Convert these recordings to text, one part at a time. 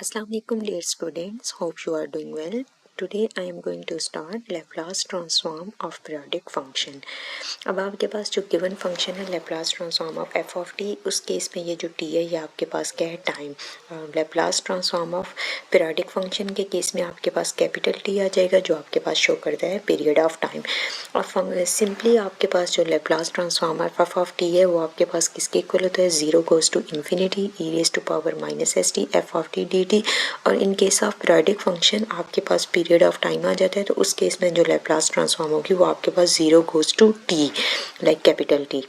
Assalamu alaikum dear students, hope you are doing well. Today I am going to start Laplace transform of periodic function. अब आपके पास जो given function है Laplace transform of f of t, उस case में ये जो t है ये आपके पास क्या है, time. Laplace transform of periodic function के केस में आपके पास कैपिटल t आ जाएगा जो आपके पास शो करता है पीरियड ऑफ टाइम. और सिंपली आपके पास जो Laplace transform f of t है वो आपके पास किसके इक्वल होता है, 0 goes to infinity e raised to power minus st f of t dt. और in case of periodic function आपके पास पीरियड ऑफ टाइम आ जाता है, तो उस केस में जो लैप्लास ट्रांसफॉर्म होगी वो आपके पास 0 goes to t, like capital T.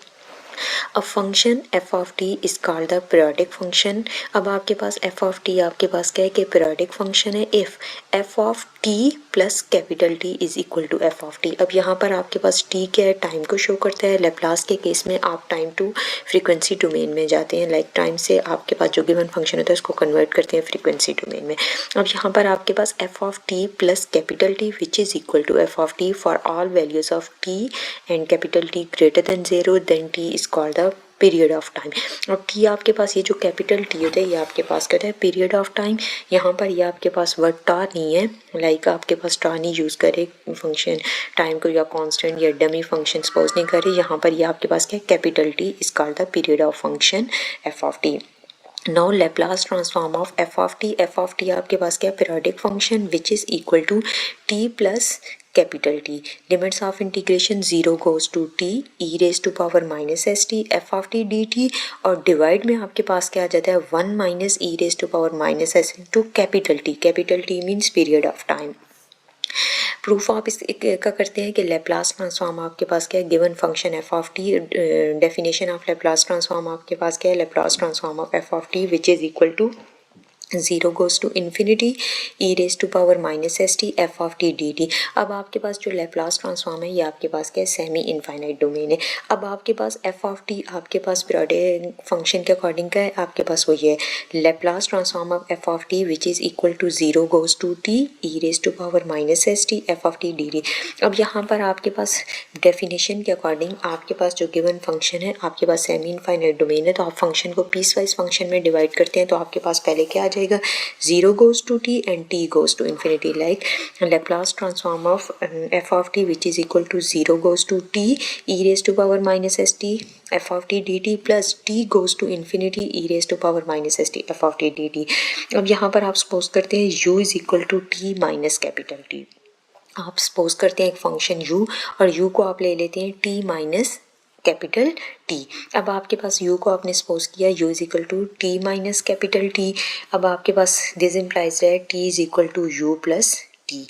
अब function f of t is called the periodic function. अब आपके पास f of t आपके पास क्या है कि पीरियोडिक फंक्शन है if f of t plus capital T is equal to f of t. अब यहाँ पर आपके पास t क्या है, टाइम को शो करता है. लैप्लास के केस में आप टाइम टू फ्रीक्वेंसी डोमेन में जाते हैं, लाइक टाइम से आपके पास जो गिवन फंक्शन होता है उसको कन्वर्ट करते हैं फ्रीक्वेंसी डोमेन में. अब यहाँ पर आपके पास f of t plus capital T which is equal to f of t for all values of t and capital T greater than 0, then t is called the period of time. और T आपके पास ये जो capital T होता है ये आपके पास क्या होता है, पीरियड ऑफ टाइम. यहाँ पर ये आपके पास वर्ड टा नहीं है, लाइक आपके पास टा नहीं यूज़ करे फंक्शन टाइम को या कांस्टेंट या डमी फंक्शन सपोज नहीं करे. यहाँ पर ये आपके पास क्या है, capital T is called the period of function f of T. Now Laplace transform of f of t आपके पास क्या है, periodic function which is equal to t plus capital T. Limits of integration 0 goes to t e raised to power minus st f of t dt. और divide में आपके पास क्या आ जाता है, 1 minus e raised to power minus st to capital T. Capital T means period of time. Proof आप इस का करते हैं कि लैप्लास ट्रांसफॉर्म आपके पास क्या है, given function f of t. Definition of Laplace transform आपके पास क्या है, Laplace transform of F of T which is equal to 0 goes to infinity e raised to power minus st f of t dt. अब आपके पास जो Laplace transform है ये आपके पास क्या है, सेमी इनफाइनाइट डोमेन है. अब आपके पास f of t आपके पास पीरियोडिक फंक्शन के अकॉर्डिंग का है, आपके पास वो ये है Laplace transform of f of t which is equal to 0 goes to t e raised to power minus st f of t dt. अब यहाँ पर आपके पास डेफिनेशन के अकॉर्डिंग आपके पास जो गिवन फंक्शन है आपके पास सेमी इनफाइनाइट डोमेन है, तो आप फंक्शन को पीस वाइज फंक्शन में डिवाइड करते हैं. तो आपके पास पहले क्या आ जाएगा, 0 goes to t and t goes to infinity, like Laplace transform of f of t which is equal to 0 goes to t e raised to power minus st f of t dt plus t goes to infinity e raised to power minus st f of t dt. अब यहाँ पर आप suppose करते हैं u is equal to t minus capital T. आप suppose करते हैं एक फंक्शन u और u को आप ले लेते हैं t माइनस कैपिटल T. अब आपके पास u को आपने सपोज किया u is equal to t minus capital T. अब आपके पास दिस इम्प्लाइज है t is equal to u plus t.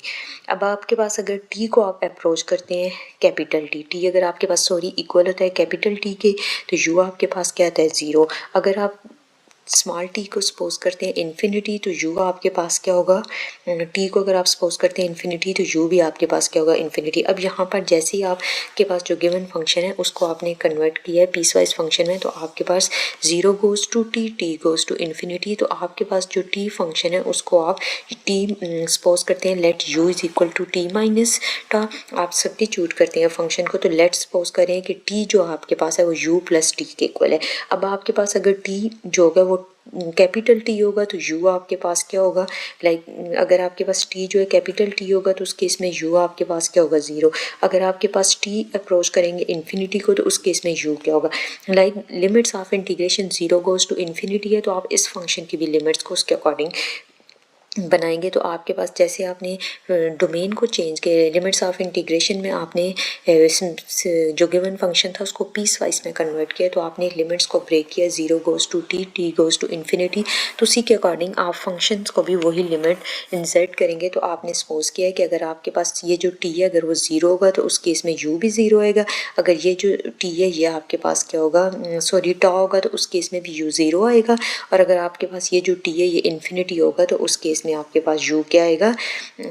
अब आपके पास अगर t को आप अप्रोच करते हैं कैपिटल T अगर आपके पास इक्वल होता है कैपिटल T के, तो u आपके पास क्या आता है, 0. अगर आप स्मॉल टी को सपोज करते हैं इन्फिनिटी, तो यू आपके पास क्या होगा, टी को अगर आप सपोज करते हैं इन्फिनिटी तो यू भी आपके पास क्या होगा, इन्फिनिटी. अब यहाँ पर जैसे ही आपके पास जो गिवन फंक्शन है उसको आपने कन्वर्ट किया है पीस वाइज फंक्शन में, तो आपके पास 0 goes to t, t goes to infinity. तो आपके पास जो टी फंक्शन है उसको आप टी सपोज करते हैं let u is equal to t minus T. आप सब्स्टिट्यूट करते हैं फंक्शन को, तो लेट सपोज करें कि टी जो आपके पास है वो यू प्लस टी के इक्वल है. अब आपके पास अगर टी जो होगा वो कैपिटल टी होगा तो यू आपके पास क्या होगा, लाइक अगर आपके पास टी जो है कैपिटल टी होगा तो उस केस में यू आपके पास क्या होगा, 0. अगर आपके पास टी अप्रोच करेंगे इन्फिनिटी को तो उस केस में यू क्या होगा, like limits of integration 0 goes to infinity है, तो आप इस फंक्शन की भी लिमिट्स को उसके अकॉर्डिंग बनाएंगे. तो आपके पास जैसे आपने डोमेन को चेंज किया, लिमिट्स ऑफ इंटीग्रेशन में आपने जो गिवन फंक्शन था उसको पीस वाइज में कन्वर्ट किया, तो आपने लिमिट्स को ब्रेक किया, 0 goes to t, t goes to infinity. तो उसी के अकॉर्डिंग आप फंक्शंस को भी वही लिमिट इंसर्ट करेंगे. तो आपने सपोज किया है कि अगर आपके पास ये जो टी है अगर वो 0 होगा तो उस केस में यू भी 0 आएगा. अगर ये जो टी है ये आपके पास क्या होगा, टा होगा, तो उस केस में भी यू 0 आएगा. और अगर आपके पास ये जो टी है ये इन्फिनिटी होगा तो उस केस में आपके पास u क्या आएगा,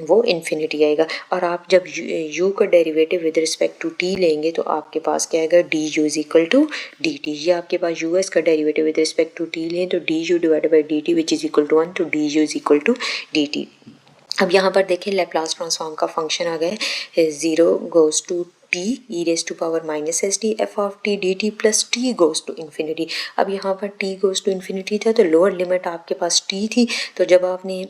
वो इन्फिनिटी आएगा. और आप जब u का derivative with respect to t लेंगे तो आपके पास क्या आएगा, d u is equal to d T. ये आपके पास u है, इसका derivative with respect to t लें तो d u divided by d t which is equal to 1, तो d u is equal to d T. अब यहाँ पर देखें लैप्लास ट्रांसफॉर्म का फंक्शन आ गया है, 0 goes to t e raise to power minus S T F of T D T plus t goes to infinity. अब यहाँ पर t गोज टू इन्फिनिटी था तो लोअर लिमिट आपके पास t थी, तो जब आपने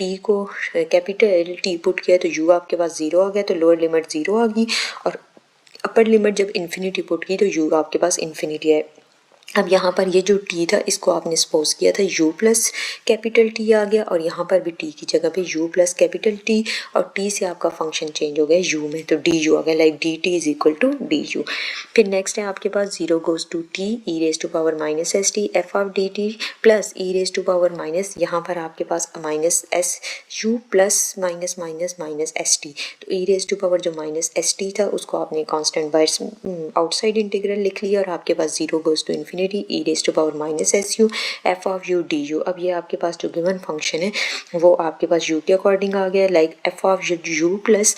t को कैपिटल T पुट किया तो u आपके पास 0 आ गया, तो लोअर लिमिट 0 आ गई, और अपर लिमिट जब इन्फिनिटी पुट की तो u आपके पास इन्फिनिटी है। अब यहाँ पर ये जो t था इसको आपने सपोज किया था u प्लस कैपिटल T आ गया, और यहाँ पर भी t की जगह पे u प्लस कैपिटल T, और t से आपका फंक्शन चेंज हो गया u में, तो du आ गया, like dt is equal to du। फिर नेक्स्ट है आपके पास 0 goes to t e raise to power minus S T F of D T plus e raise to power minus, यहाँ पर आपके पास minus S u plus minus minus minus S T, तो e raise to power जो minus S T था उसको आपने constant by outside integral लिख लिया, और आपके पास 0 goes to infinity e raise to power minus s u f of u d u. अब ये आपके पास जो गिवन फंक्शन है वो आपके पास u के अकॉर्डिंग आ गया, like F of you plus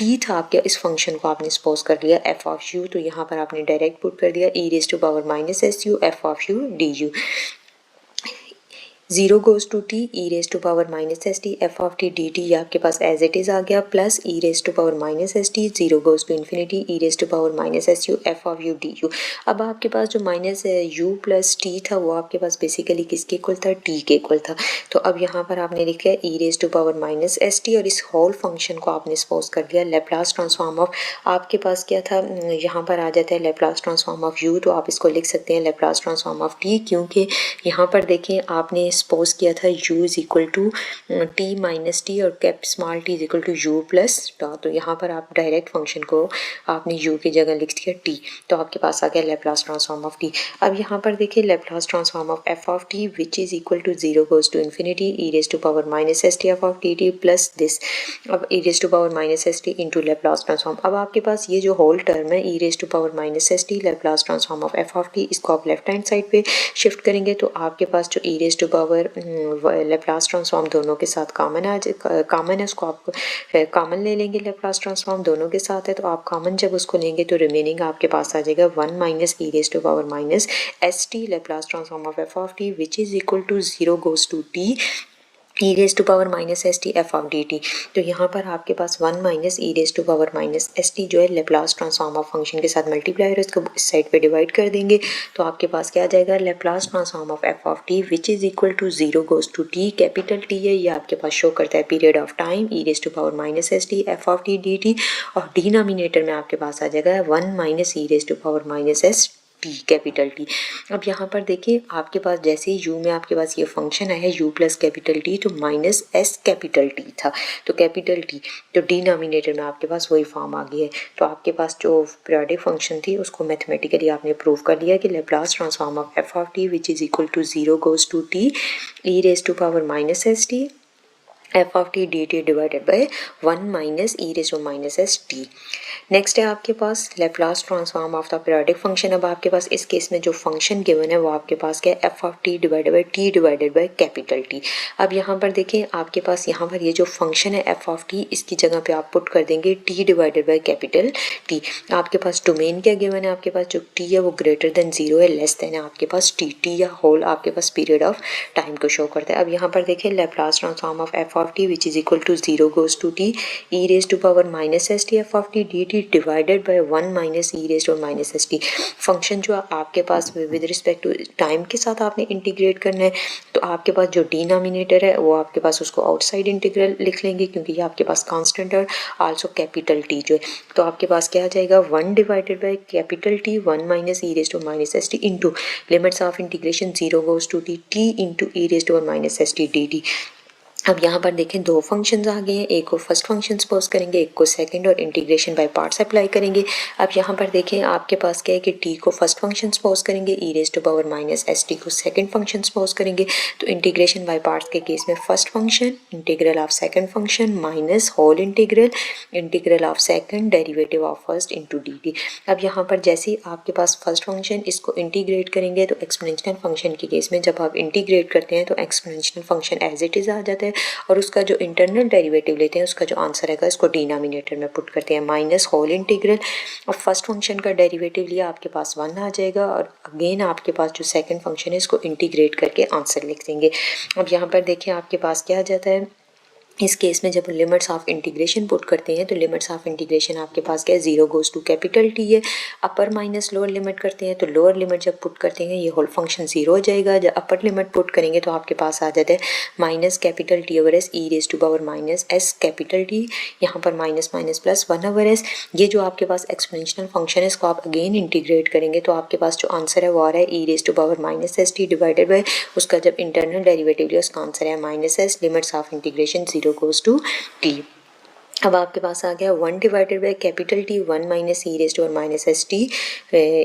t था आपके, इस फंक्शन को आपने सपोज कर लिया एफ ऑफ यू, तो यहाँ पर आपने डायरेक्ट पुट कर दिया e raise to power minus s u f of u d u. 0 goes to t e raise to power minus S T F of T D T, ये आपके पास as it is आ गया, plus e raise to power minus S t 0 goes to infinity e raise to power minus s u f of u d u. अब आपके पास जो minus u plus t था वो आपके पास बेसिकली किसके इक्वल था, t के इक्वल था, तो अब यहाँ पर आपने लिखा है e raise to power minus S t, और इस होल फंक्शन को आपने सपोज कर दिया लेप्लास ट्रांसफॉर्म ऑफ, आपके पास क्या था, यहाँ पर आ जाता है लेप्लास ट्रांसफॉर्म ऑफ u, तो आप इसको लिख सकते हैं लेप्लास ट्रांसफॉर्म ऑफ t, क्योंकि यहाँ पर देखें आपने सपोज किया था u is equal to t minus T और cap small t is equal to u plus टा, तो यहाँ पर आप डायरेक्ट फंक्शन को आपने u की जगह लिख दिया t, तो आपके पास आ गया लेप्लास ट्रांसफॉर्म ऑफ t। अब यहाँ पर देखिए Laplace transform of f of t which is equal to 0 goes to infinity e raise to power minus S T F of t t plus this, अब e raise to power minus S T into Laplace transform. अब आपके पास ये जो whole term है e raise to power minus S t Laplace transform of f of t, इसको आप left hand side पे शिफ्ट करेंगे तो आपके पास जो e raise to power Laplace transform दोनों के साथ कॉमन है, उसको आप कॉमन ले लेंगे, लेप्लास ट्रांसफॉर्म दोनों के साथ है तो आप कॉमन जब उसको लेंगे तो रिमेनिंग आपके पास आ जाएगा 1 minus E raise to power minus S t Laplace transform of F of T which is equal to 0 goes to T E raise to power minus S T F of D t. तो यहाँ पर आपके पास 1 minus E raise to power minus S t जो है Laplace transform of function के साथ multiply है, इसको इस साइड पे डिवाइड कर देंगे तो आपके पास क्या आ जाएगा Laplace transform of F of T which is equal to 0 goes to T, capital T है ये आपके पास शो करता है period of time e raise to power minus S T F of T D t, और denominator में आपके पास आ जाएगा 1 minus E raise to power minus S t capital T. अब यहाँ पर देखिए आपके पास जैसे ही u में आपके पास ये फंक्शन आया u प्लस कैपिटल टी तो माइनस एस कैपिटल टी था, तो कैपिटल टी तो डिनोमिनेटर में आपके पास वही फॉर्म आ गई है, तो आपके पास जो पीरियोडिक फंक्शन थी उसको मैथमेटिकली आपने प्रूव कर लिया कि Laplace transform of F of T which is equal to 0 goes to T E raise to power minus S T F of T D T divided by 1 minus E raise to minus S T. Next है आपके पास Laplace transform of the periodic function. अब आपके पास इस case में जो function given है वो आपके पास क्या है F of T divided by T divided by capital T. अब यहाँ पर देखें आपके पास यहाँ पर ये जो फंक्शन है एफ ऑफ टी इसकी जगह पे आप पुट कर देंगे T divided by capital T. आपके पास डोमेन क्या गिवन है, आपके पास जो टी है वो ग्रेटर देन 0 है, लेस देन है आपके पास टी या होल आपके पास पीरियड ऑफ टाइम को शो करता है। अब यहाँ पर देखें Laplace transform of F of T which is equal to 0 goes to T E raise to power minus S T F of T D T divided by 1 minus E raise to minus S t. Function जो आपके पास with respect to time के साथ आपने integrate करना है तो आपके पास जो डिनोमिनेटर है वो आपके पास उसको आउटसाइड इंटीग्रल लिख लेंगे क्योंकि ये आपके पास कांस्टेंट है, आल्सो कैपिटल टी जो है, तो आपके पास क्या आ जाएगा 1 divided by capital T 1 minus E raise to minus S T into limits of integration 0 goes to t into e raise to minus S t D T. अब यहाँ पर देखें दो फंक्शंस आ गए हैं, एक को फर्स्ट फंक्शन सपोज करेंगे एक को सेकंड, और इंटीग्रेशन बाय पार्ट्स अप्लाई करेंगे। अब यहाँ पर देखें आपके पास क्या है कि टी को फर्स्ट फंक्शन सपोज करेंगे E raise to power minus S T को सेकंड फंक्शन सपोज करेंगे, तो इंटीग्रेशन बाय पार्ट्स के केस में first function integral of second function minus whole integral of second derivative of first into D T. अब यहाँ पर जैसे ही आपके पास फर्स्ट फंक्शन इसको इंटीग्रेट करेंगे तो एक्सपोनेंशियल फंक्शन के केस में जब आप इंटीग्रेट करते हैं तो exponential function as it is आ जाता है और उसका जो इंटरनल डेरिवेटिव लेते हैं उसका जो आंसर रहेगा इसको डिनोमिनेटर में पुट करते हैं माइनस होल इंटीग्रल। और फर्स्ट फंक्शन का डेरिवेटिव लिया आपके पास 1 आ जाएगा और अगेन आपके पास जो सेकंड फंक्शन है इसको इंटीग्रेट करके आंसर लिख देंगे। अब यहाँ पर देखिए आपके पास क्या आ जाता है इस केस में जब लिमिट्स ऑफ इंटीग्रेशन पुट करते हैं तो लिमिट्स ऑफ इंटीग्रेशन आपके पास क्या है, 0 गोज़ टू कैपिटल टी है। अपर माइनस लोअर लिमिट करते हैं तो लोअर लिमिट जब पुट करते हैं ये होल फंक्शन 0 हो जाएगा। जब अपर लिमिट पुट करेंगे तो आपके पास आ जाता है minus capital T over S E raise to power minus s capital T, यहाँ पर minus minus plus 1 over s. ये जो आपके पास एक्सपोनेंशियल फंक्शन है इसको आप अगेन इंटीग्रेट करेंगे तो आपके पास जो आंसर है वो आ रहा है E raise to power minus S T divided by उसका जब इंटरनल डेरिवेटिव लिया उसका आंसर है minus S, limits of integration 0 goes to T. अब आपके पास आ गया 1 divided by capital T 1 minus E raise to power minus S T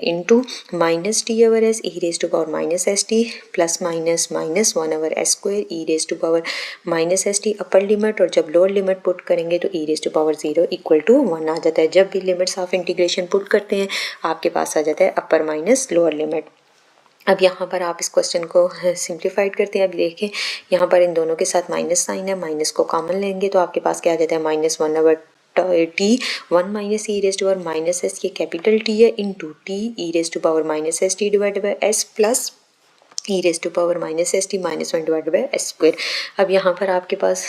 into minus T over S E raise to power minus S T plus minus minus 1 over S square E raise to power minus S T upper limit, और जब lower limit put करेंगे तो E raise to power 0 equal to 1 आ जाता है। जब भी limits of integration put करते हैं आपके पास आ जाता है अपर माइनस लोअर लिमिट। अब यहाँ पर आप इस क्वेश्चन को सिंप्लीफाइड करते हैं। अब देखें यहाँ पर इन दोनों के साथ माइनस साइन है, माइनस को कॉमन लेंगे तो आपके पास क्या आ जाता है minus 1 over t 1 minus E raise to power minus s, ये कैपिटल टी है, into t E raise to power minus S T divided by s plus e raise to power minus S T minus 1 divided by s square. अब यहाँ पर आपके पास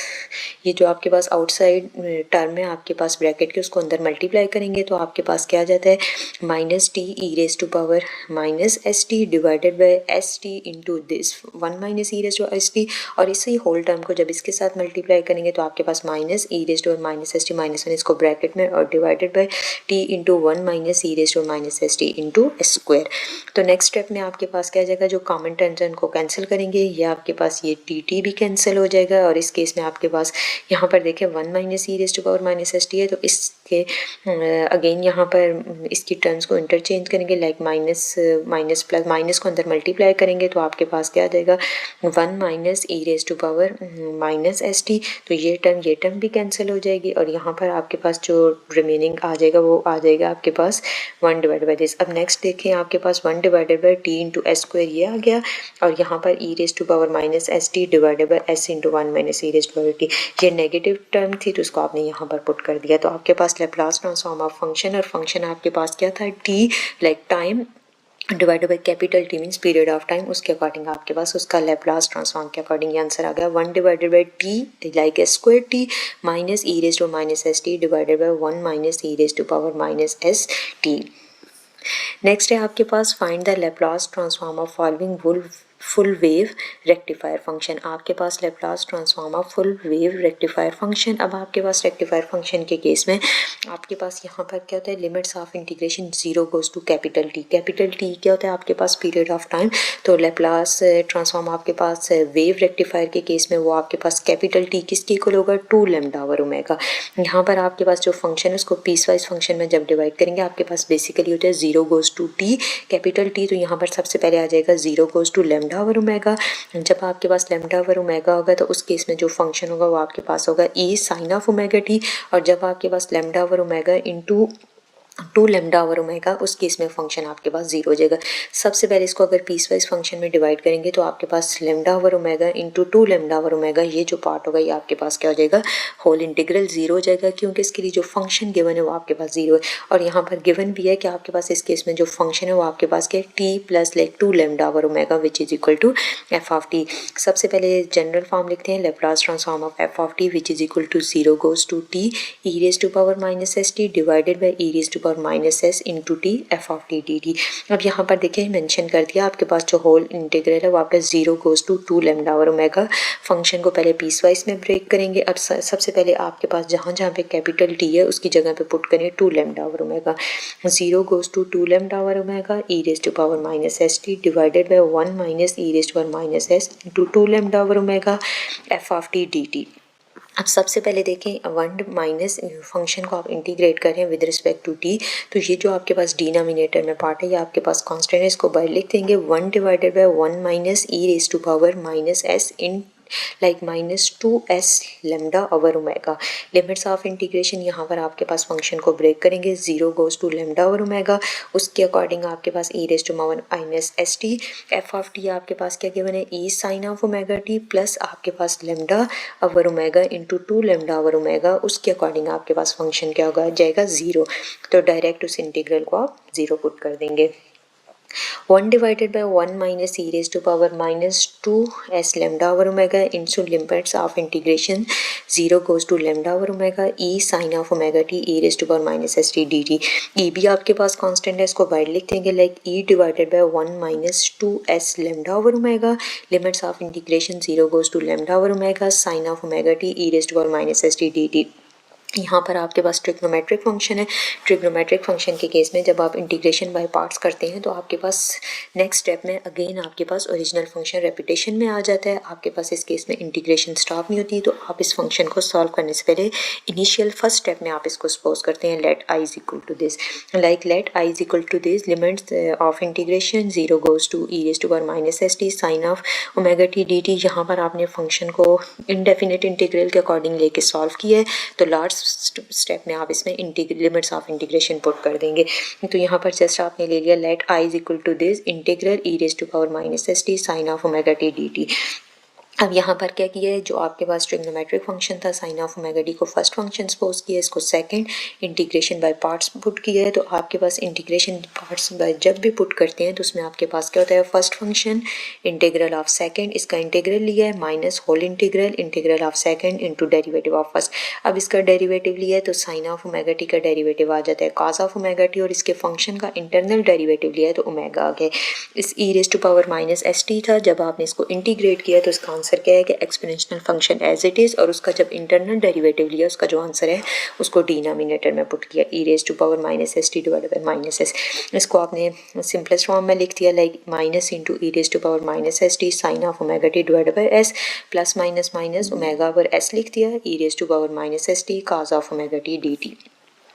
ये जो आपके पास आउटसाइड टर्म है आपके पास ब्रैकेट के, उसको अंदर मल्टीप्लाई करेंगे तो आपके पास क्या आ जाता है minus t E raise to power minus S T divided by s T into this 1 minus E raise to s t, और इसी होल टर्म को जब इसके साथ मल्टीप्लाई करेंगे तो आपके पास minus E raise to minus S T minus 1 इसको ब्रैकेट में और divided by T into 1 minus E raise to minus S T into square. तो नेक्स्ट स्टेप में आपके पास क्या आ जाएगा, जो कॉमन टर्म को कैंसिल करेंगे ये आपके पास ये टी टी भी कैंसिल हो जाएगा, और इस केस में आपके पास यहाँ पर देखें 1 minus E raise to power minus S t है तो इसके अगेन यहाँ पर इसकी टर्म्स को इंटरचेंज करेंगे, like minus minus plus minus को अंदर मल्टीप्लाई करेंगे तो आपके पास क्या आ जाएगा 1 minus E raise to power minus S T, तो ये टर्म भी कैंसिल हो जाएगी, और यहाँ पर आपके पास जो रिमेनिंग आ जाएगा वो आ जाएगा आपके पास 1 डिवाइडेड बाई दिस। अब नेक्स्ट देखें आपके पास 1 divided by T into S square ये आ गया, और यहाँ पर E raise to power minus S T divided by S into 1 minus E raise to power T, ये नेगेटिव टर्म थी तो उसको आपने यहाँ पर पुट कर दिया। तो आपके पास लैप्लास ट्रांसफॉर्म ऑफ फंक्शन, और फंक्शन आपके पास क्या था T like time divided by capital T means period of time, उसके अकॉर्डिंग आपके पास उसका लैप्लास ट्रांसफॉर्म के अकॉर्डिंग ये आंसर आ गया 1 divided by T like S square T minus E raise to minus S T divided by 1 minus E raise to power minus S T. Next है आपके पास find the Laplace transform of following full wave rectifier function. आपके पास Laplace transform of full wave rectifier function. अब आपके पास rectifier function के case में आपके पास यहाँ पर क्या होता है limits of integration 0 goes to capital T क्या होता है आपके पास पीरियड ऑफ टाइम, तो लैप्लास ट्रांसफॉर्म आपके पास वेव रेक्टिफायर के केस में वो आपके पास कैपिटल टी किसके इक्वल होगा 2 लैम्डा ओवर ओमेगा। यहाँ पर आपके पास जो फंक्शन है उसको पीस वाइज फंक्शन में जब डिवाइड करेंगे आपके पास बेसिकली होता है 0 goes to T capital T, तो यहाँ पर सबसे पहले आ जाएगा 0 goes to lambda over omega. जब आपके पास लैम्डा ओवर ओमेगा होगा तो उस केस में जो फंक्शन होगा वो आपके पास होगा E sine of omega T, और जब आपके पास lambda over omega into 2 lambda over omega उस केस में फंक्शन आपके पास 0 हो जाएगा। सबसे पहले इसको अगर पीस वाइज फंक्शन में डिवाइड करेंगे तो आपके पास lambda over omega into 2 lambda over omega ये जो पार्ट होगा ये आपके पास क्या हो जाएगा होल इंटीग्रल 0 हो जाएगा, क्योंकि इसके लिए जो फंक्शन गिवन है वो आपके पास 0 है, और यहाँ पर गिवन भी है कि आपके पास इस केस में जो फंक्शन है वो आपके पास क्या है T plus like 2 lambda over omega which is equal to F of T. सबसे पहले जनरल फॉर्म लिखते हैं Laplace transform of F of T which is equal to 0 goes to T E raise to power minus S T divided by E raise to power minus S into T F of T D T. अब यहाँ पर देखिए mention कर दिया आपके पास जो whole integral है वो आपका 0 goes to 2 lambda over omega. Function को पहले पीस वाइज में ब्रेक करेंगे। अब सबसे पहले आपके पास जहाँ जहाँ पे कैपिटल टी है उसकी जगह पे पुट करें 2 lambda over omega. 0 goes to 2 lambda over omega E raise to power minus S T divided by 1 minus E raise to power minus S into 2 lambda over omega F of T D T. अब सबसे पहले देखें 1 minus function को आप integrate करें with respect to T, तो ये जो आपके पास डिनोमिनेटर में पार्ट है ये आपके पास कांस्टेंट है, इसको बाहर लिख देंगे 1 divided by 1 minus E raise to power minus S इन like minus 2s lambda over omega. Limits of integration यहाँ पर आपके पास फंक्शन को ब्रेक करेंगे 0 goes to lambda over omega, उसके अकॉर्डिंग आपके पास E raise to power minus S T F of T आपके पास क्या गिवन है E sine of omega T plus आपके पास lambda over omega into 2 lambda over omega, उसके अकॉर्डिंग आपके पास फंक्शन क्या होगा जाएगा 0, तो डायरेक्ट उस इंटीग्रल को आप 0 पुट कर देंगे। 1 divided by 1 minus e raised to power minus 2 s lambda over omega into limits of integration 0 goes to lambda over omega e sin of omega t e raised to power minus s t dt। e भी आपके पास constant है, इसको wide लिख देंगे like e divided by 1 minus 2 s lambda over omega limits of integration 0 goes to lambda over omega sin of omega t e raised to power minus s t dt। यहाँ पर आपके पास trigonometric function है। Trigonometric function के case में जब आप integration by parts करते हैं तो आपके पास नेक्स्ट स्टेप में अगेन आपके पास ओरिजिनल फंक्शन रेपिटेशन में आ जाता है। आपके पास इस केस में इंटीग्रेशन स्टॉप नहीं होती, तो आप इस फंक्शन को सॉल्व करने से पहले इनिशियल फर्स्ट स्टेप में आप इसको सपोज करते हैं let I is equal to this, like let I is equal to this limits of integration 0 goes to E raise to power minus S T sine of omega T D T. यहाँ पर आपने function को indefinite integral के according लेके solve किया है, तो last step में आप इसमें लिमिट्स ऑफ इंटीग्रेशन पुट कर देंगे। तो यहाँ पर जस्ट आपने ले लिया let I is equal to this integral E raise to power minus S T sine of omega T D T. अब यहाँ पर क्या किया है, जो आपके पास ट्रिग्नोमेट्रिक फंक्शन था साइन ऑफ ओमेगा डी को फर्स्ट फंक्शन सपोज किया, इसको second integration by parts put किया है। तो आपके पास इंटीग्रेशन पार्ट्स बाय जब भी पुट करते हैं तो उसमें आपके पास क्या होता है, first function integral of second, इसका इंटीग्रल लिया है minus whole integral of second into derivative of first. अब इसका डेरिवेटिव लिया है तो साइन ऑफ ओमेगा टी का डेरिवेटिव आ जाता है कॉस ऑफ ओमेगा टी, और इसके फंक्शन का इंटरनल डेरिवेटिव लिया है तो ओमेगा आ गया। इस E raise to power minus S T था, जब आपने इसको इंटीग्रेट किया तो इसका आंसर क्या है कि exponential function as it is, और उसका जब इंटरनल डेरिवेटिव लिया उसका जो आंसर है उसको डिनोमिनेटर में पुट किया E raise to power minus S T divided by minus S. इसको आपने सिंपलेस्ट फॉर्म में लिख दिया like minus into E raise to power minus S T sine of omega T divided by S plus minus minus omega over S लिख दिया E raise to power minus S T cos of omega T D T.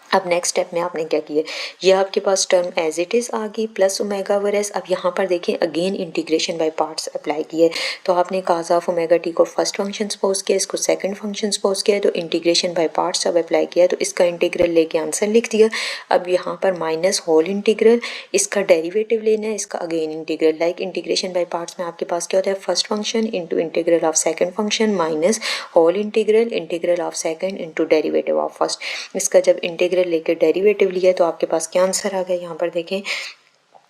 अब next step में आपने क्या किया, ये आपके पास term as it is आ गई प्लस ओमेगा ओवर एस। अब यहाँ पर देखें again integration by parts apply किए, तो आपने कॉस ऑफ ओमेगा टी को फर्स्ट फंक्शन सपोज किया, इसको सेकंड फंक्शन सपोज किया, तो इंटीग्रेशन बाय पार्ट्स जब अप्लाई किया तो इसका इंटीग्रल लेके आंसर लिख दिया। अब यहाँ पर माइनस होल इंटीग्रल, इसका डेरिवेटिव लेना है, इसका again integral, like integration by parts में आपके पास क्या होता है first function into integral of second function minus whole integral of second into derivative of first. इसका जब इंटीग्रल लेके डेरिवेटिव लिया तो आपके पास क्या आंसर आ गया, यहाँ पर देखें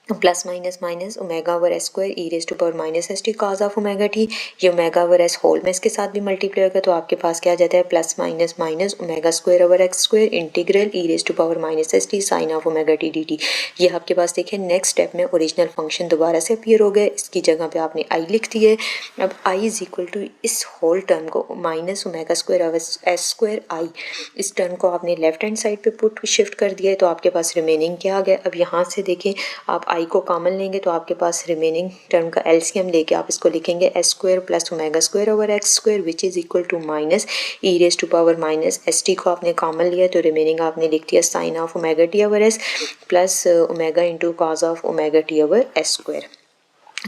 plus minus minus omega over S square E raise to power minus S T cos of omega T, ये ओमेगा ओवर एस होल में इसके साथ भी मल्टीप्लाई होगा तो आपके पास क्या आ जाता है plus minus minus omega square over X square integral E raise to power minus S T sine of omega T D T. ये आपके पास देखें नेक्स्ट स्टेप में ओरिजिनल फंक्शन दोबारा से अपीयर हो गया, इसकी जगह पे आपने आई लिख दी है। अब आई इज इक्वल टू इस होल टर्म को minus omega square over S square I, इस टर्म को आपने लेफ्ट हैंड साइड पे पुट शिफ्ट कर दिया है, तो आपके पास रिमेनिंग क्या आ गया। अब यहाँ से देखें आप आई को कॉमन लेंगे तो आपके पास रिमेनिंग टर्म का एलसीएम लेके आप इसको लिखेंगे S square plus omega square over X square which is equal to minus E raise to power minus S T को आपने कॉमन लिया तो रिमेनिंग आपने लिख दिया sine of omega T over S plus omega into cos of omega T over S square.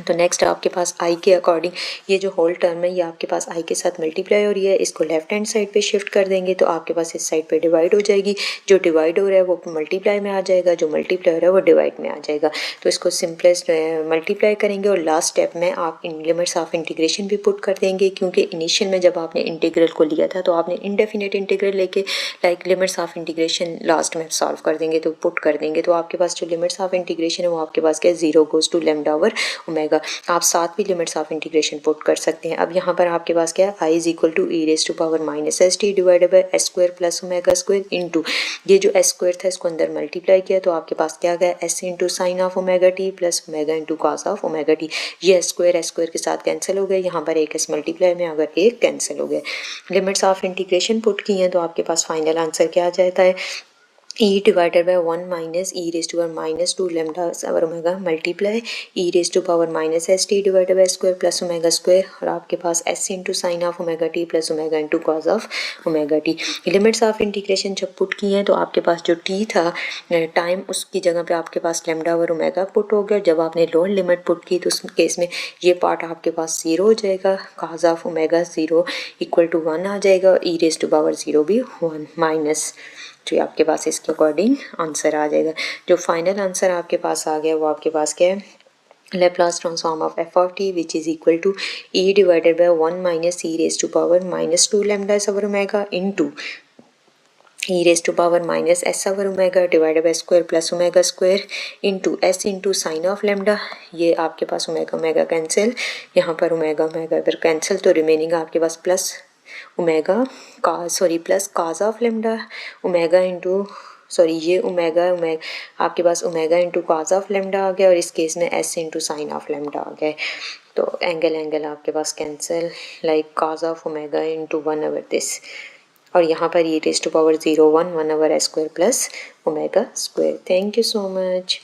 तो next आपके पास आई के अकॉर्डिंग ये जो होल टर्म है ये आपके पास आई के साथ मल्टीप्लाई हो रही है, इसको लेफ्ट हैंड साइड पे शिफ्ट कर देंगे तो आपके पास इस साइड पे डिवाइड हो जाएगी, जो डिवाइड हो रहा है वो मल्टीप्लाई में आ जाएगा, जो मल्टीप्लाई हो रहा है वो डिवाइड में आ जाएगा। तो इसको सिंपलेस्ट मल्टीप्लाई करेंगे और लास्ट स्टेप में आप इन लिमिट्स ऑफ इंटीग्रेशन भी पुट कर देंगे, क्योंकि इनिशियल में जब आपने इंटीग्रल को लिया था तो आपने इनडेफिनेट इंटीग्रल लेके like limits of integration last में सॉल्व कर देंगे तो पुट कर देंगे, तो आपके पास जो लिमिट्स ऑफ इंटीग्रेशन है वो आपके पास क्या है 0 goes to lambda over omega. आप साथ भी लिमिट्स ऑफ इंटीग्रेशन पुट कर सकते हैं। अब यहाँ पर आपके पास क्या है I is equal to E raise to power minus S T divided by S square plus omega square into ये जो एस स्क्वायर था इसको अंदर मल्टीप्लाई किया तो आपके पास क्या गया S into sine of omega T plus omega into cos of omega T. ये एस स्क्वायर के साथ कैंसिल हो गए, यहाँ पर एक एस मल्टीप्लाई में अगर एक कैंसिल हो गए। लिमिट्स ऑफ इंटीग्रेशन पुट की हैं तो आपके पास फाइनल आंसर क्या आ जाता है e divided by 1 minus e raised to power minus 2 lambda over omega multiply e raised to power minus st divided by square plus omega square और आपके पास s into sin of omega t plus omega into cos of omega t। Limits of integration जब put की हैं तो आपके पास जो t था टाइम उसकी जगह पे आपके पास लैम्डा ओवर ओमेगा पुट हो गया। जब आपने लोअर लिमिट पुट की तो उस केस में ये पार्ट आपके पास 0 हो जाएगा, cos of omega 0 equal to 1 आ जाएगा और e raised to power 0 भी 1 माइनस, तो आपके पास इसके अकॉर्डिंग आंसर आ जाएगा। जो फाइनल आंसर आपके पास आ गया वो आपके पास क्या है Laplace transform of f of t which is equal to e divided by 1 minus e raised to power minus 2 lambda over omega into e raised to power minus s over omega divided by square plus omega square into s into sin of lambda। ये आपके पास omega omega cancel, यहाँ पर omega omega इधर cancel, तो remaining आपके पास plus omega plus cos of lambda omega into ये ओमेगा ओमेगा आपके पास omega into cos of lambda आ गया, और इस केस में S into sine of lambda आ गया। तो एंगल आपके पास cancel, like cos of omega into 1/, this, और यहाँ पर e raised to power 0 1 1/s² plus omega square. Thank you so much.